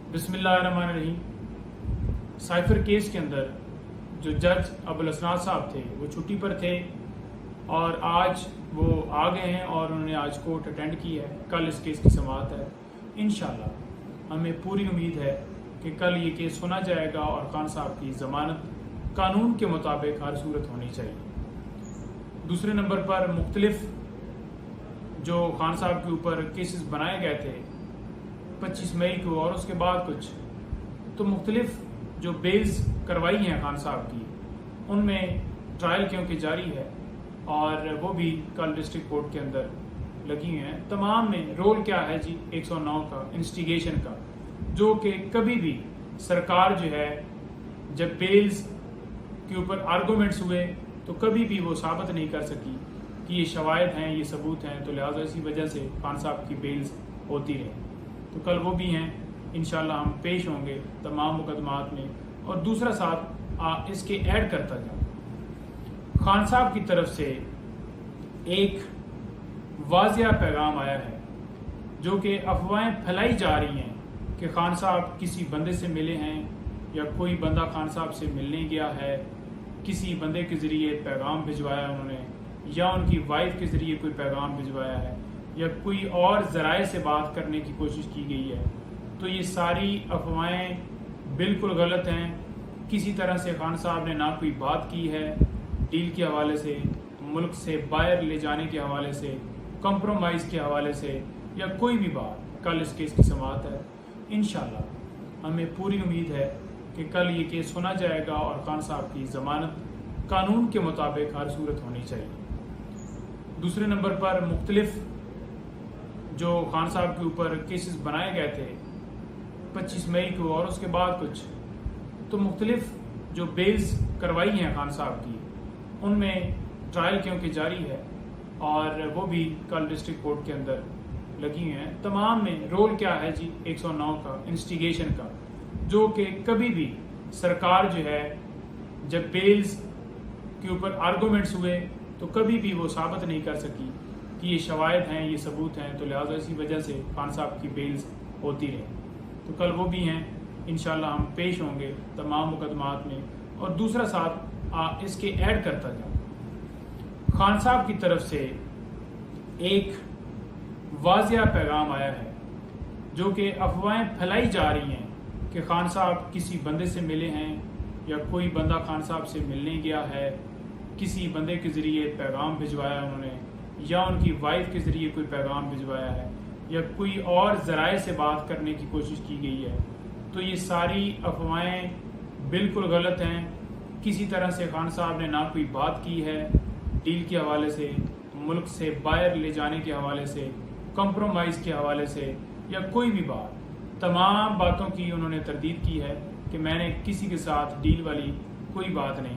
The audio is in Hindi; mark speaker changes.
Speaker 1: बिस्मिल्लाहिर्रहमानिर्रहीम। साइफर केस के अंदर जो जज अबुल असनाद साहब थे वो छुट्टी पर थे और आज वो आ गए हैं और उन्होंने आज कोर्ट अटेंड की है। कल इस केस की समाअत है। इंशाल्लाह हमें पूरी उम्मीद है कि कल ये केस सुना जाएगा और खान साहब की ज़मानत कानून के मुताबिक हर सूरत होनी चाहिए। दूसरे नंबर पर मुख्तलिफ जो खान साहब के ऊपर केसेस बनाए गए थे 25 मई को और उसके बाद कुछ तो मुख्तलिफ जो बेल्स करवाई हैं खान साहब की उनमें ट्रायल क्योंकि जारी है और वो भी कल डिस्ट्रिक्ट कोर्ट के अंदर लगी हुई हैं। तमाम में रोल क्या है जी 109 का इंस्टिगेशन का, जो कि कभी भी सरकार जो है जब बेल्स के ऊपर आर्गूमेंट्स हुए तो कभी भी वो साबित नहीं कर सकी कि ये शवायद हैं, ये सबूत हैं, तो लिहाजा इसी वजह से खान साहब की बेल्स होती रही। तो कल वो भी हैं, इंशाल्लाह हम पेश होंगे तमाम मुकदमात में। और दूसरा साथ इसके ऐड करता जाऊँ, खान साहब की तरफ से एक वाज़िया पैगाम आया है जो कि अफवाहें फैलाई जा रही हैं कि खान साहब किसी बंदे से मिले हैं या कोई बंदा खान साहब से मिलने गया है, किसी बंदे के ज़रिए पैगाम भिजवाया उन्होंने या उनकी वाइफ के ज़रिए कोई पैगाम भिजवाया है या कोई और ज़राए से बात करने की कोशिश की गई है। तो ये सारी अफवाहें बिल्कुल गलत हैं। किसी तरह से खान साहब ने ना कोई बात की है डील के हवाले से, मुल्क से बाहर ले जाने के हवाले से, कंप्रोमाइज़ के हवाले से या कोई भी बात। कल इस केस की समाअत है। इंशाल्लाह हमें पूरी उम्मीद है कि कल ये केस सुना जाएगा और खान साहब की ज़मानत कानून के मुताबिक हर सूरत होनी चाहिए। दूसरे नंबर पर मुख्तलिफ जो खान साहब के ऊपर केसेस बनाए गए थे 25 मई को और उसके बाद कुछ तो मुख्तलिफ जो बेल्स करवाई हैं खान साहब की उनमें ट्रायल क्योंकि जारी है और वो भी कल डिस्ट्रिक्ट कोर्ट के अंदर लगी हुई हैं। तमाम में रोल क्या है जी 109 का इंस्टिगेशन का, जो कि कभी भी सरकार जो है जब बेल्स के ऊपर आर्गूमेंट्स हुए तो कभी भी वो साबित नहीं कर सकी कि ये शवायद हैं, ये सबूत हैं, तो लिहाजा इसी वजह से खान साहब की बेल्स होती रही। तो कल वो भी हैं, इंशाल्लाह हम पेश होंगे तमाम मुकदमात में। और दूसरा साथ इसके ऐड करता जाऊँ, खान साहब की तरफ से एक वाज़िया पैगाम आया है जो कि अफवाहें फैलाई जा रही हैं कि खान साहब किसी बंदे से मिले हैं या कोई बंदा खान साहब से मिलने गया है, किसी बंदे के ज़रिए पैगाम भिजवाया उन्होंने या उनकी वाइफ के ज़रिए कोई पैगाम भिजवाया है या कोई और ज़राए से बात करने की कोशिश की गई है। तो ये सारी अफवाहें बिल्कुल गलत हैं। किसी तरह से खान साहब ने ना कोई बात की है डील के हवाले से, मुल्क से बाहर ले जाने के हवाले से, कंप्रोमाइज़ के हवाले से या कोई भी बात। तमाम बातों की उन्होंने तरदीद की है कि मैंने किसी के साथ डील वाली कोई बात नहीं